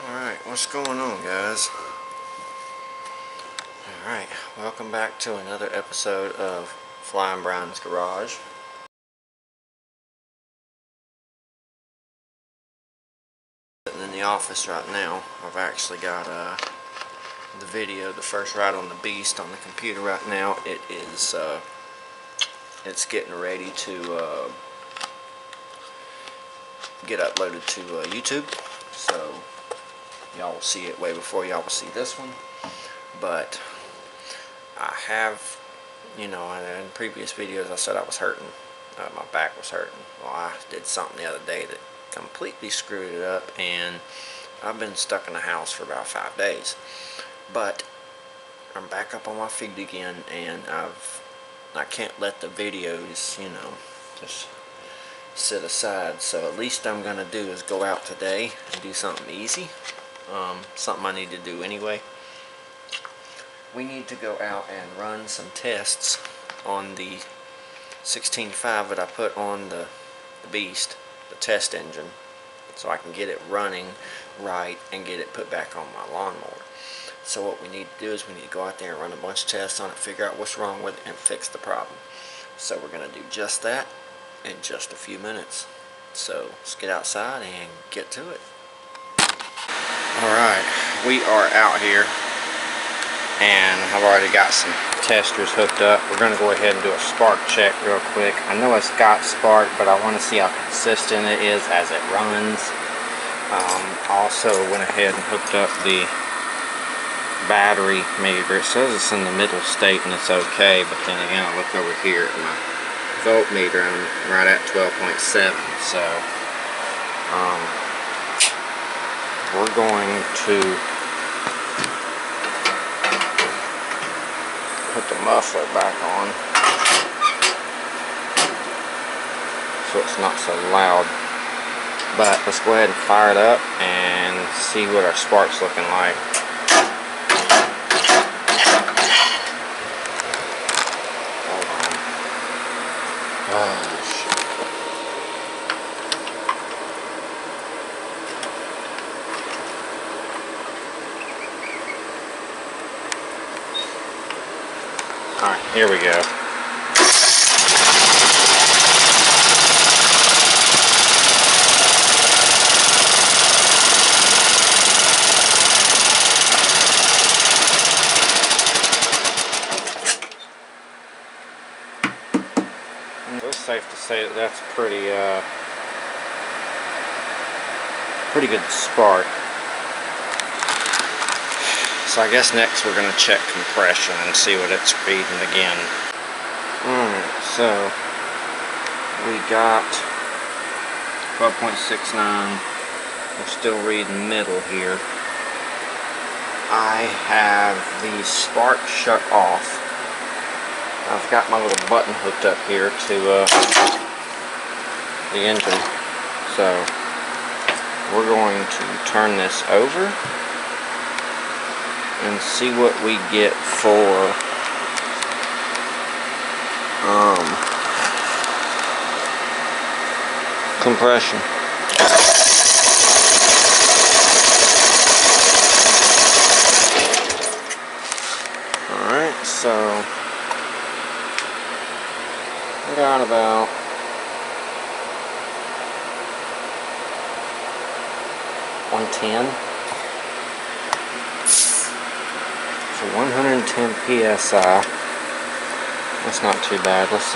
Alright, what's going on, guys? Alright, welcome back to another episode of Flying Brian's Garage. Sitting in the office right now. I've actually got the video, the first ride on the beast, on the computer right now. It is it's getting ready to get uploaded to YouTube, so y'all will see it way before y'all will see this one. But I have, you know, in previous videos I said I was hurting, my back was hurting. Well, I did something the other day that completely screwed it up, and I've been stuck in the house for about 5 days. But I'm back up on my feet again, and I can't let the videos, you know, just sit aside. So at least I'm gonna do is go out today and do something easy, something I need to do anyway. We need to go out and run some tests on the 17.5 that I put on the beast, the test engine, so I can get it running right and get it put back on my lawnmower. So what we need to do is we need to go out there and run a bunch of tests on it, figure out what's wrong with it, and fix the problem. So we're going to do just that in just a few minutes. So let's get outside and get to it. Alright, we are out here, and I've already got some testers hooked up. We're going to go ahead and do a spark check real quick. I know it's got spark, but I want to see how consistent it is as it runs. Also went ahead and hooked up the battery meter. It says it's in the middle state and it's okay, but then again I look over here at my voltmeter and I'm right at 12.7. So we're going to put the muffler back on so it's not so loud. But let's go ahead and fire it up and see what our spark's looking like. Hold on. Oh, shit. Alright, here we go. It's safe to say that that's pretty good spark. So I guess next we're going to check compression and see what it's reading again. Alright, so we got 12.69. We're still reading middle here. I have the spark shut off. I've got my little button hooked up here to the engine. So we're going to turn this over and see what we get for compression. Alright, so I got about 110. So 110 psi. That's not too bad. Let's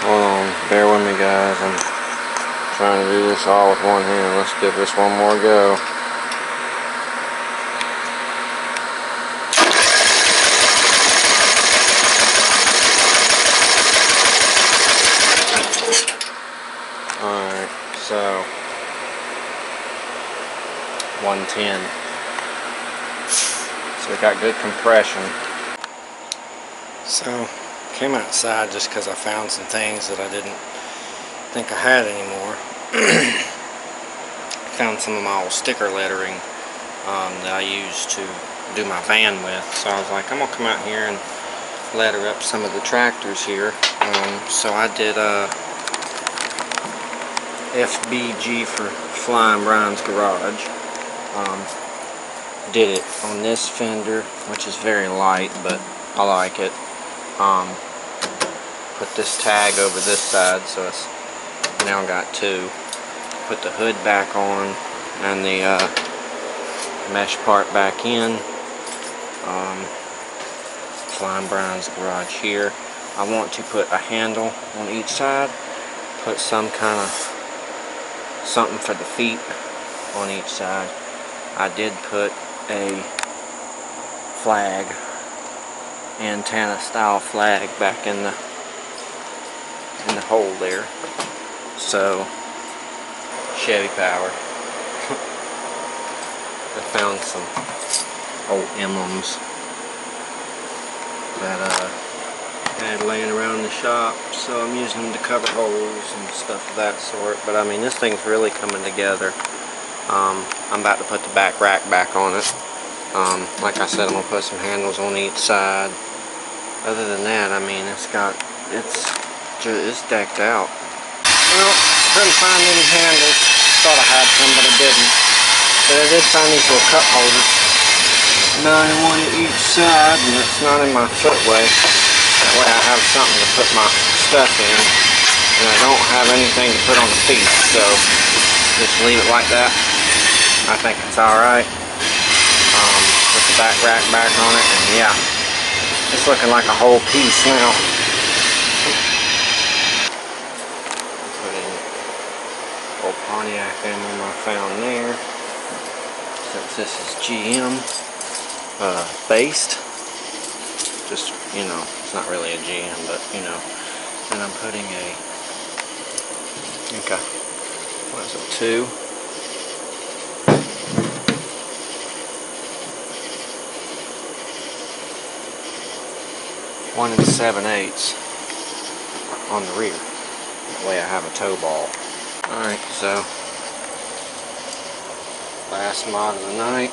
hold on, bear with me, guys. I'm trying to do this all with one hand. Let's give this one more go. Alright, so 110. So we got good compression. So came outside just because I found some things that I didn't think I had anymore. Found some of my old sticker lettering that I used to do my van with. So I was like, I'm gonna come out here and letter up some of the tractors here. So I did FBG for Flying Brian's Garage. Did it on this fender, which is very light, but I like it. Put this tag over this side, so it's now got two. Put the hood back on and the mesh part back in. Flying Brian's Garage here. I want to put a handle on each side. Put some kind of something for the feet on each side. I did put a flag, antenna style flag, back in the hole there. So Chevy power. I found some old emblems that I had laying around the shop, so I'm using them to cover holes and stuff of that sort. But I mean, this thing's really coming together. I'm about to put the back rack back on it. Like I said, I'm gonna put some handles on each side. Other than that, I mean, it's decked out. Well, couldn't find any handles. Thought I had some, but I didn't. But I did find these little cup holders. 9 one at each side, and it's not in my footway. That way I have something to put my stuff in, and I don't have anything to put on the feet, so just leave it like that. I think it's alright. Put the back rack back on it, and yeah, it's looking like a whole piece now. Put in old Pontiac emblem I found there. Since this is GM based, just, you know, it's not really a GM, but you know. And I'm putting a, okay, what is it, 2? One and 7/8 on the rear. That way I have a tow ball. Alright, so last mod of the night.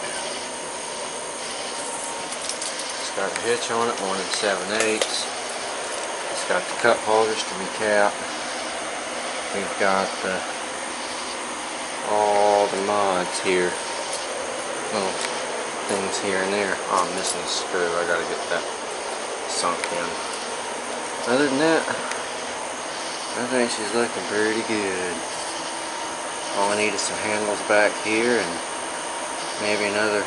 It's got a hitch on it, 1 and 7/8. It's got the cup holders to recap. We've got all the mods here. Little things here and there. Oh, I'm missing a screw. I gotta get that sunk in. Other than that, I think she's looking pretty good. All I need is some handles back here and maybe another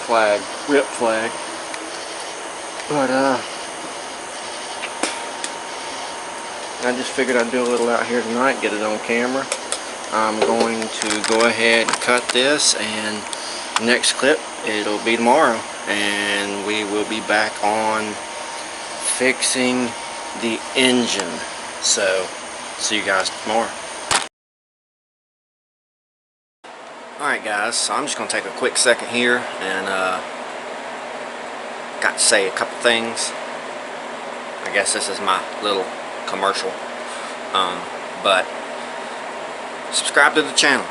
flag, rip flag. But I just figured I'd do a little out here tonight, get it on camera. I'm going to go ahead and cut this, and next clip it'll be tomorrow, and we will be back on fixing the engine. So see you guys tomorrow. Alright guys, so I'm just going to take a quick second here and got to say a couple things. I guess this is my little commercial, but subscribe to the channel.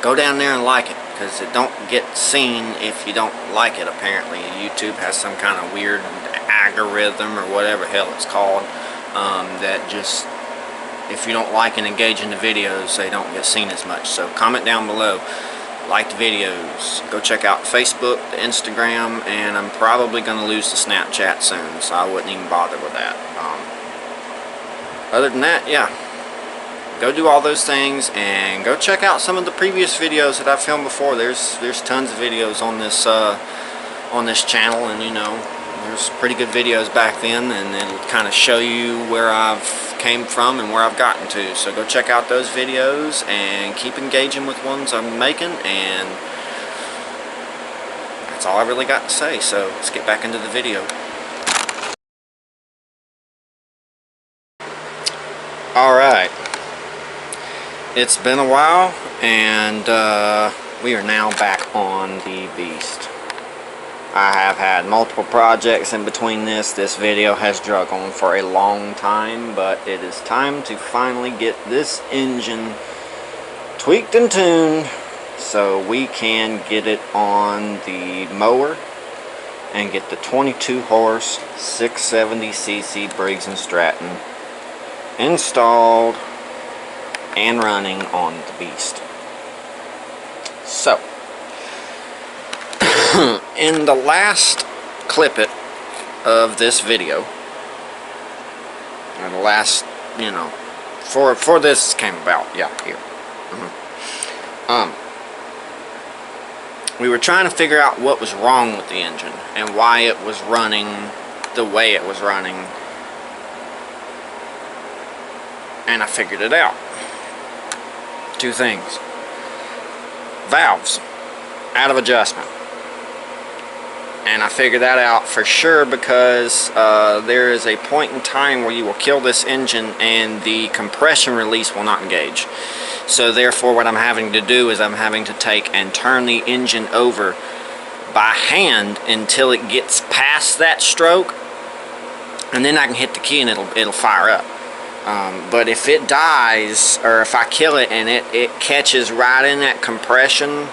Go down there and like it, because it don't get seen if you don't like it. Apparently YouTube has some kind of weird algorithm or whatever the hell it's called, that just, if you don't like and engage in the videos, they don't get seen as much. So comment down below, like the videos, go check out Facebook, the Instagram, and I'm probably going to lose the Snapchat soon, so I wouldn't even bother with that. Other than that, yeah, go do all those things, and go check out some of the previous videos that I've filmed before. There's tons of videos on this channel, and you know, there's pretty good videos back then, and it'll kind of show you where I've came from and where I've gotten to. So go check out those videos and keep engaging with ones I'm making, and that's all I really got to say. So let's get back into the video. Alright, it's been a while, and we are now back on the beast. I have had multiple projects in between this. This video has drug on for a long time, but it is time to finally get this engine tweaked and tuned so we can get it on the mower and get the 22 horse 670cc Briggs and Stratton installed and running on the beast. So, in the last clip of this video, or the last, you know, before this came about, yeah, here. We were trying to figure out what was wrong with the engine and why it was running the way it was running, and I figured it out. Two things: valves out of adjustment. And I figured that out for sure because there is a point in time where you will kill this engine and the compression release will not engage. So therefore what I'm having to do is I'm having to take and turn the engine over by hand until it gets past that stroke, and then I can hit the key and it'll fire up. But if it dies, or if I kill it and it catches right in that compression,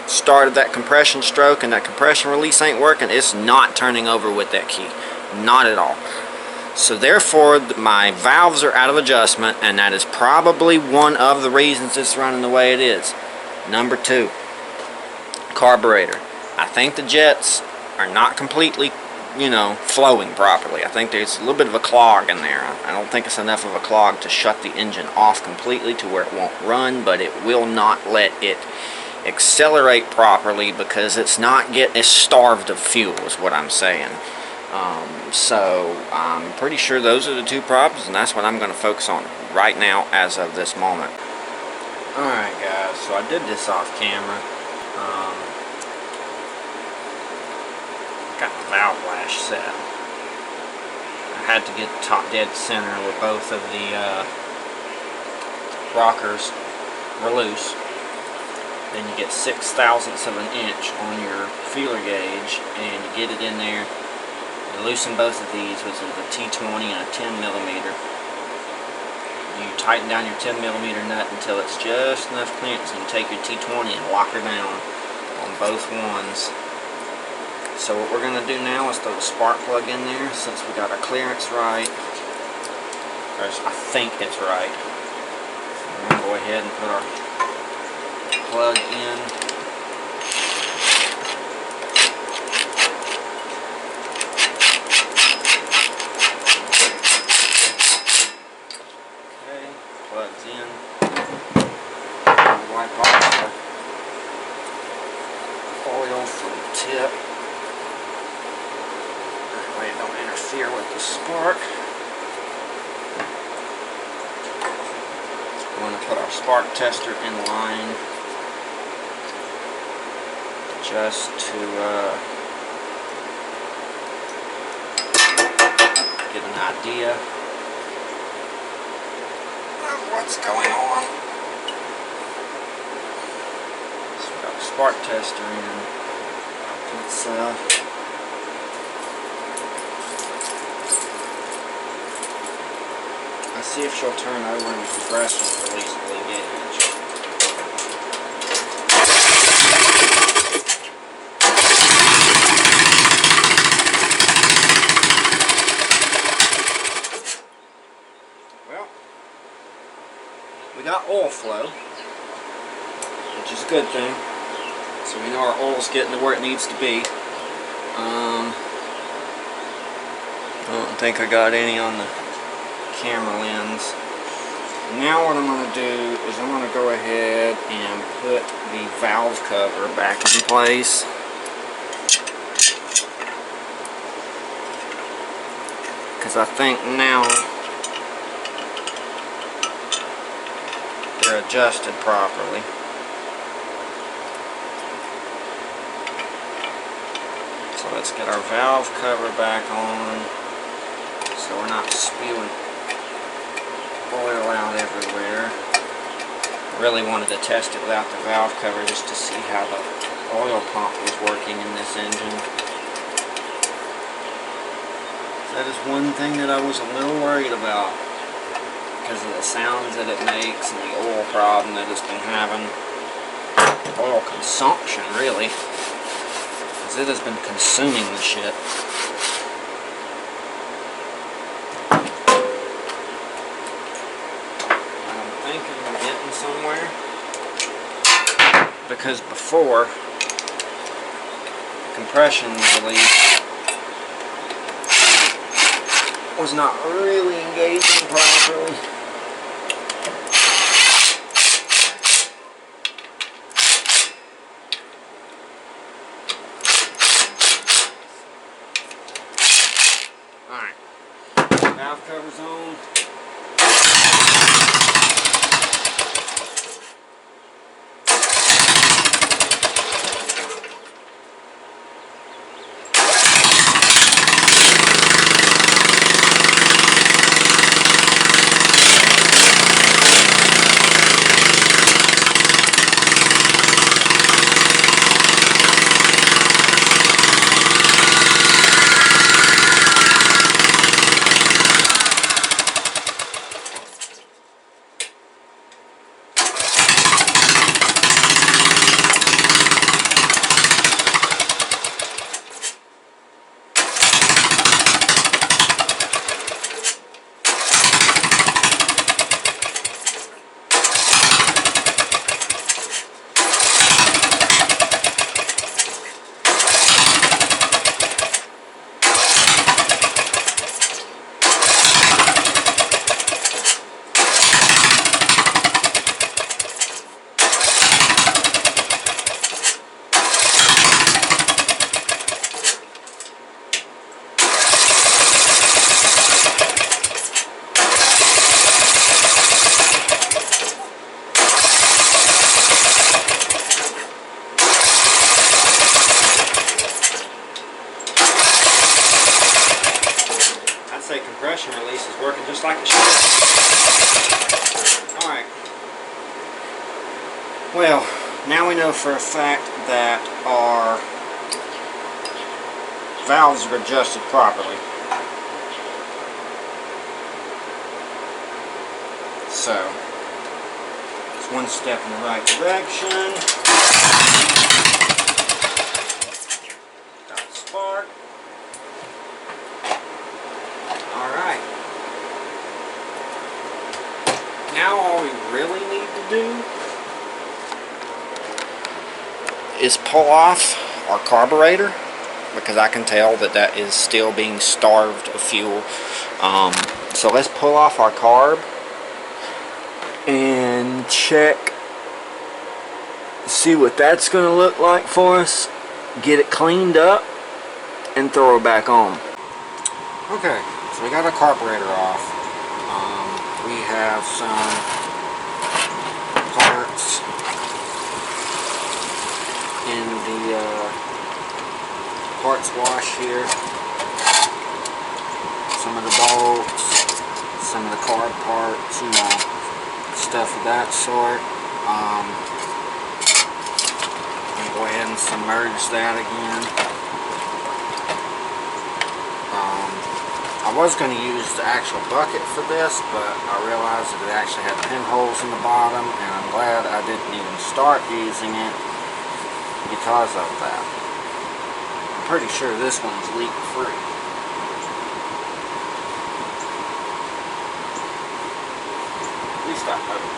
started that compression stroke, and that compression release ain't working, it's not turning over with that key. Not at all. So therefore my valves are out of adjustment, and that is probably one of the reasons it's running the way it is. Number two, carburetor. I think the jets are not completely, you know, flowing properly. I think there's a little bit of a clog in there. I don't think it's enough of a clog to shut the engine off completely to where it won't run, but it will not let it accelerate properly because it's starved of fuel, is what I'm saying. So I'm pretty sure those are the two problems, and that's what I'm going to focus on right now as of this moment. Alright guys, so I did this off camera. Got the valve lash set. I had to get top dead center with both of the rockers were loose. Then you get 0.6 of an inch on your feeler gauge, and you get it in there. You loosen both of these, which is a T20 and a 10mm. You tighten down your 10mm nut until it's just enough clearance, and you take your T20 and lock her down on both ones. So what we're going to do now is throw the spark plug in there, since we got our clearance right. Or I think it's right. We're going to go ahead and put our plug in. Okay, plugs in. Wipe off the oil from the tip. That way it don't interfere with the spark. We're going to put our spark tester in line, just to get an idea of what's going on. So we got the spark tester in. Let's see if she'll turn over and the compression release will engage. We got oil flow, which is a good thing. So we know our oil's getting to where it needs to be. I don't think I got any on the camera lens. Now what I'm going to do is I'm going to go ahead and put the valve cover back in place. Because I think now they're adjusted properly. So let's get our valve cover back on so we're not spewing oil out everywhere. Really wanted to test it without the valve cover just to see how the oil pump was working in this engine. That is one thing that I was a little worried about, because of the sounds that it makes and the oil problem that it's been having. Oil consumption, really, because it has been consuming the shit. broken somewhere, because before, compression release was not really engaging properly. Alright, valve cover's on. Compression release is working just like it should. Alright. Well, now we know for a fact that our valves are adjusted properly. So, it's one step in the right direction. Got a spark. Alright. Now all we really need to do is pull off our carburetor, because I can tell that that is still being starved of fuel. So let's pull off our carb and check, see what that's going to look like for us, get it cleaned up, and throw it back on. Okay. So we got our carburetor off. We have some parts in the parts wash here. Some of the bolts, some of the carb parts, you know, stuff of that sort. I'm going to go ahead and submerge that again. I was going to use the actual bucket for this, but I realized that it actually had pinholes in the bottom, and I'm glad I didn't even start using it because of that. I'm pretty sure this one's leak free. At least I hope.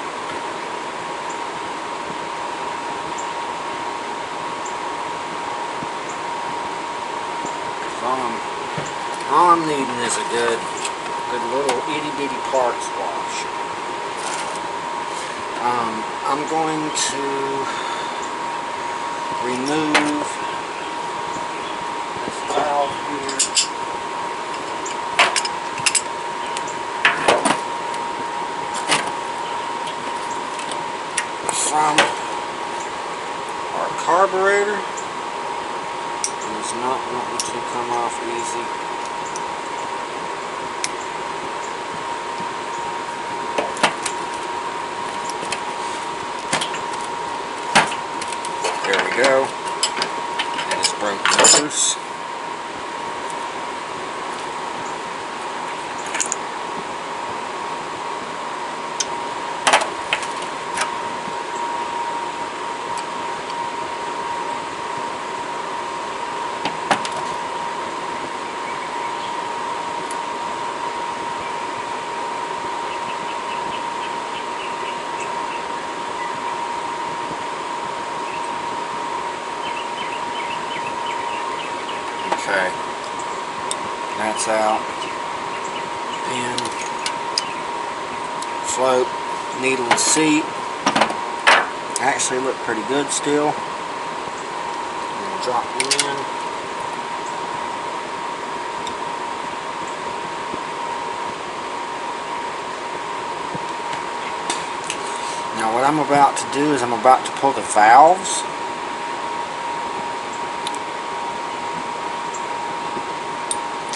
All I'm needing is a good little itty bitty parts wash. I'm going to remove this valve here from our carburetor. It's not wanting to come off easy. There we go. It is broken loose. Okay, that's out. Pin, float, needle and seat actually look pretty good still. I'm going to drop them in. Now what I'm about to do is I'm about to pull the valves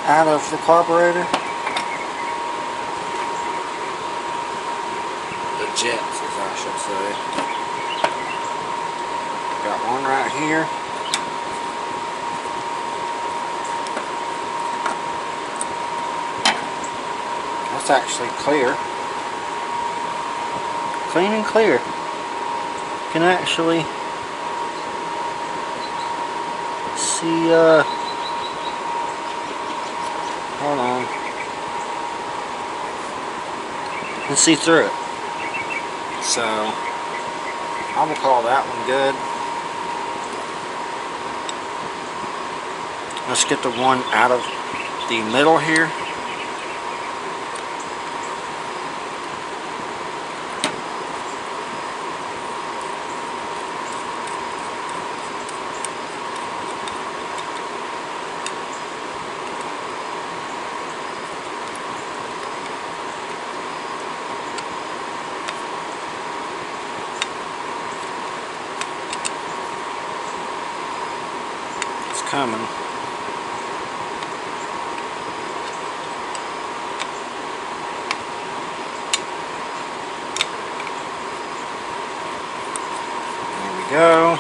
out of the carburetor. The jets, as I should say. Got one right here. That's actually clear. Clean and clear. You can actually see, hold on. You can see through it. So, I will call that one good. Let's get the one out of the middle here. Coming. There we go.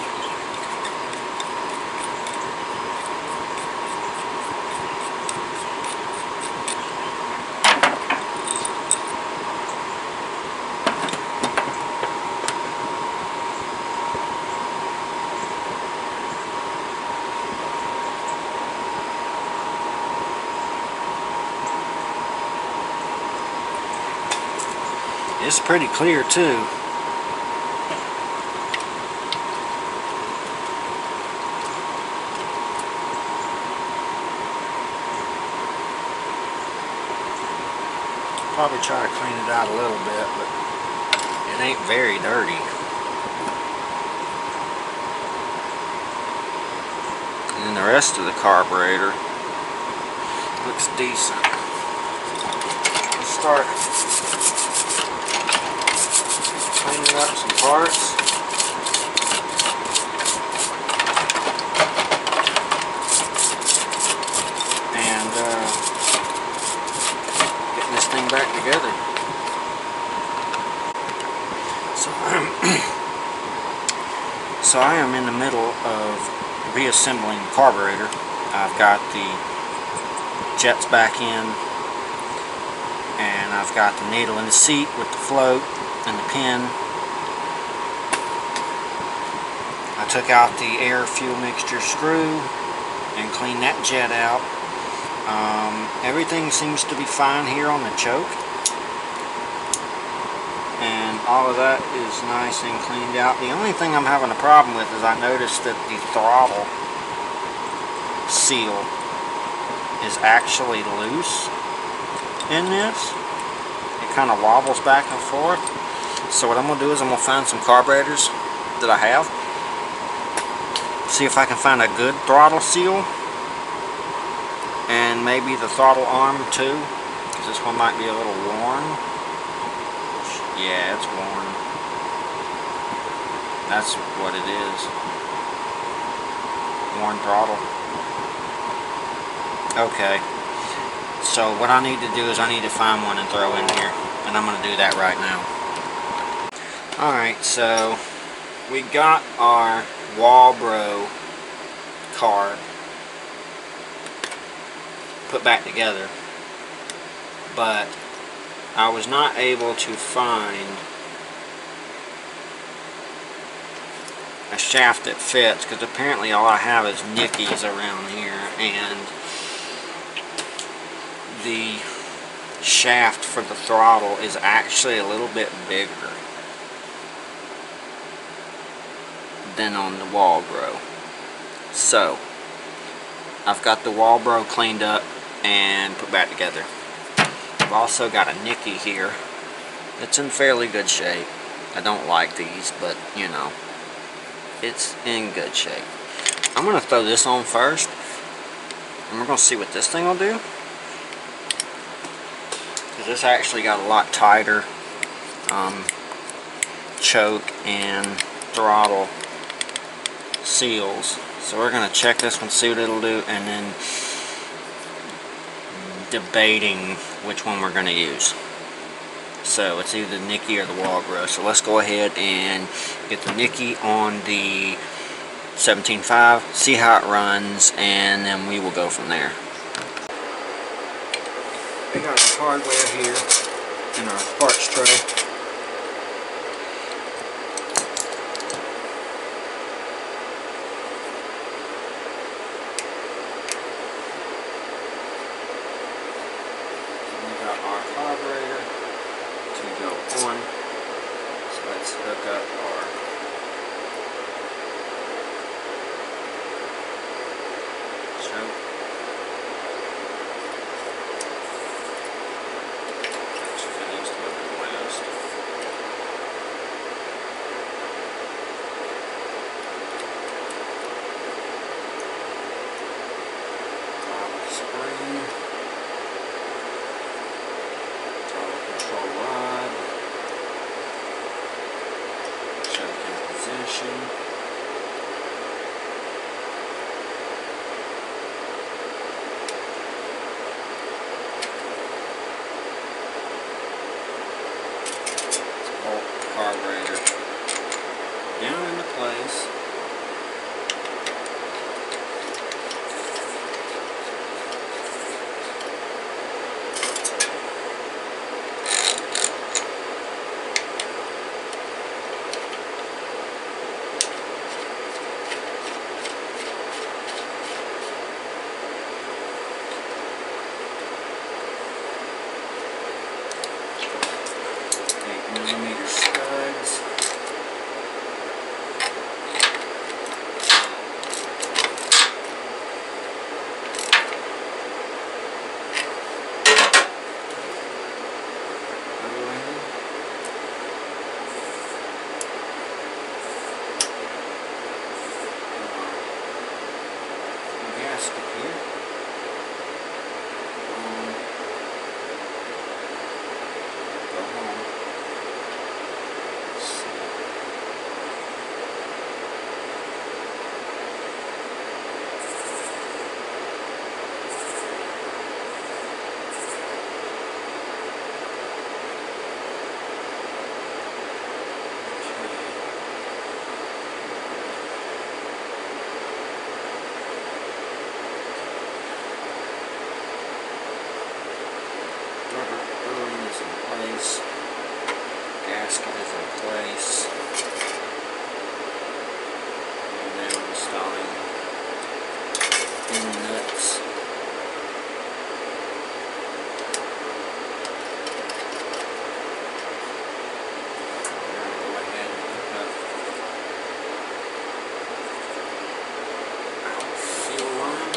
It's pretty clear too. Probably try to clean it out a little bit, but it ain't very dirty. And then the rest of the carburetor looks decent. Let's start cleaning up some parts. And getting this thing back together. So I am in the middle of reassembling the carburetor. I've got the jets back in, and I've got the needle in the seat with the float and the pin. I took out the air fuel mixture screw and cleaned that jet out. Everything seems to be fine here on the choke, and all of that is nice and cleaned out. The only thing I'm having a problem with is I noticed that the throttle seal is actually loose in this. It kind of wobbles back and forth. So what I'm going to do is I'm going to find some carburetors that I have, see if I can find a good throttle seal, and maybe the throttle arm too, because this one might be a little worn. Yeah, it's worn. That's what it is. Worn throttle. Okay. So what I need to do is I need to find one and throw in here, and I'm going to do that right now. Alright, so we got our Walbro card put back together, but I was not able to find a shaft that fits, because apparently all I have is nickies around here, and the shaft for the throttle is actually a little bit bigger than on the Walbro. So I've got the Walbro cleaned up and put back together. I've also got a Nicky here. It's in fairly good shape. I don't like these, but you know, it's in good shape. I'm going to throw this on first, and we're going to see what this thing will do. Because this actually got a lot tighter choke and throttle seals. So we're going to check this one, see what it'll do, and then debating which one we're going to use. So it's either the Nicky or the Walbro. So let's go ahead and get the Nicky on the 17.5, see how it runs, and then we will go from there. We got our hardware here in our parts tray. We got our carburetor to go on. So let's hook up our choke. Carburetor down into place. Millimeter studs. Gasket here. Go home. Rubber bearing is in place. Gasket is in place. And now installing in nuts. Go ahead and hook up our seal line.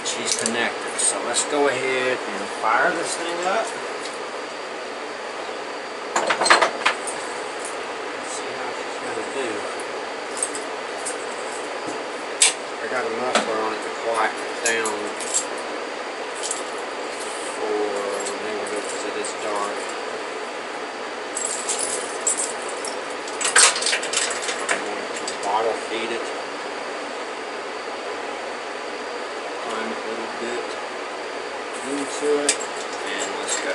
She's connected, so let's go ahead and fire this thing up. Let's see how she's going to do. I got a muffler on it to quiet it down for the neighborhood because it is dark. I'm going to bottle feed it. A little bit into it, and let's go.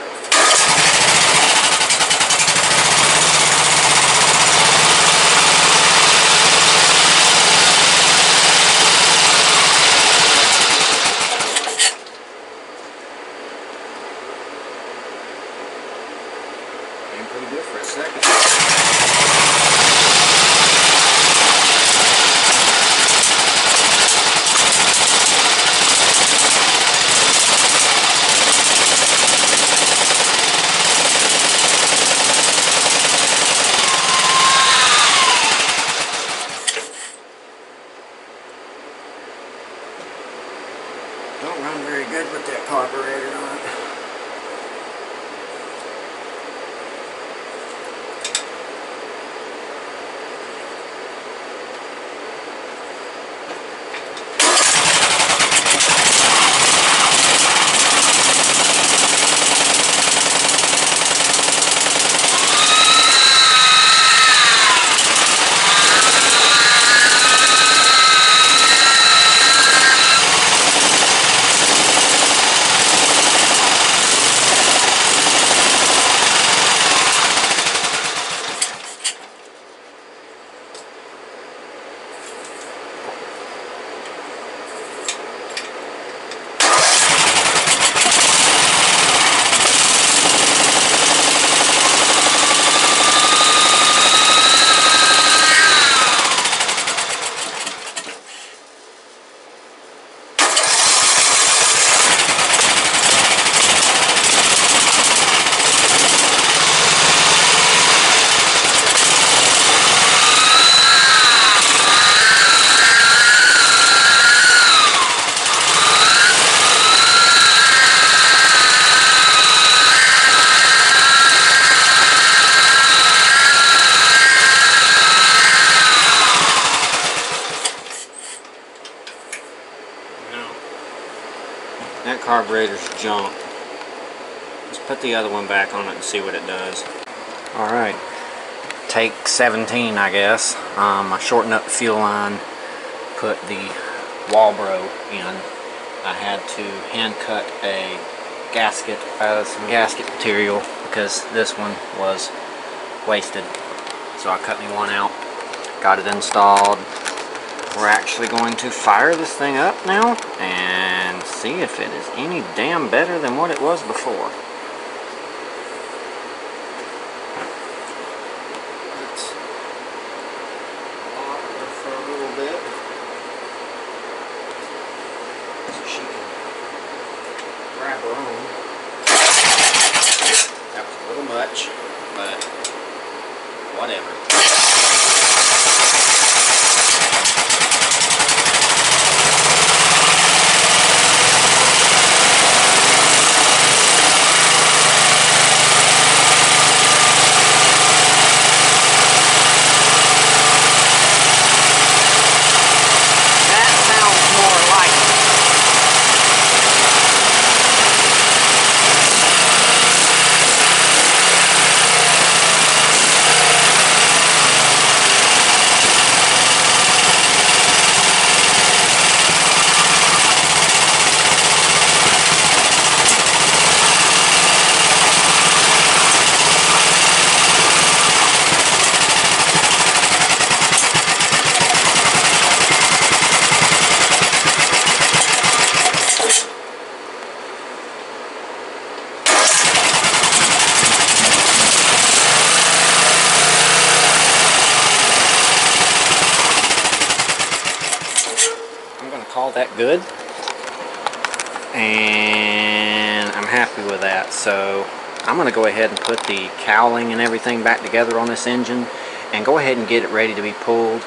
Don't run very good with that carburetor on it. That carburetor's junk. Let's put the other one back on it and see what it does. Alright, take 17, I guess. I shortened up the fuel line, put the Walbro in. I had to hand cut a gasket out of some gasket material because this one was wasted. So I cut me one out, got it installed. We're actually going to fire this thing up now and see if it is any damn better than what it was before. Let's lock her for a little bit so she can grab her own. That was a little much, but whatever. Call that good, and I'm happy with that. So I'm going to go ahead and put the cowling and everything back together on this engine and go ahead and get it ready to be pulled.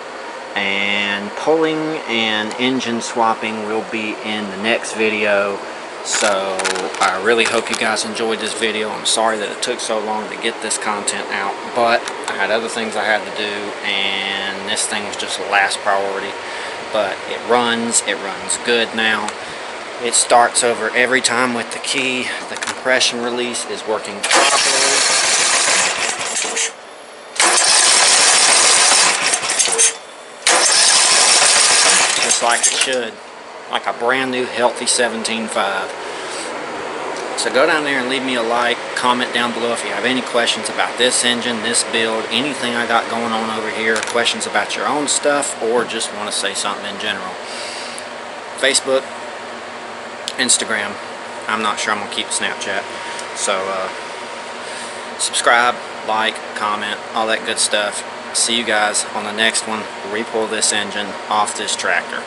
And pulling and engine swapping will be in the next video. So I really hope you guys enjoyed this video. I'm sorry that it took so long to get this content out, but I had other things I had to do, and this thing was just last priority. But it runs good now. It starts over every time with the key. The compression release is working properly. Just like it should. Like a brand new healthy 17.5. So go down there and leave me a like, comment down below if you have any questions about this engine, this build, anything I got going on over here, questions about your own stuff, or just want to say something in general. Facebook, Instagram, I'm not sure I'm going to keep Snapchat. So subscribe, like, comment, all that good stuff. See you guys on the next one. Repull this engine off this tractor.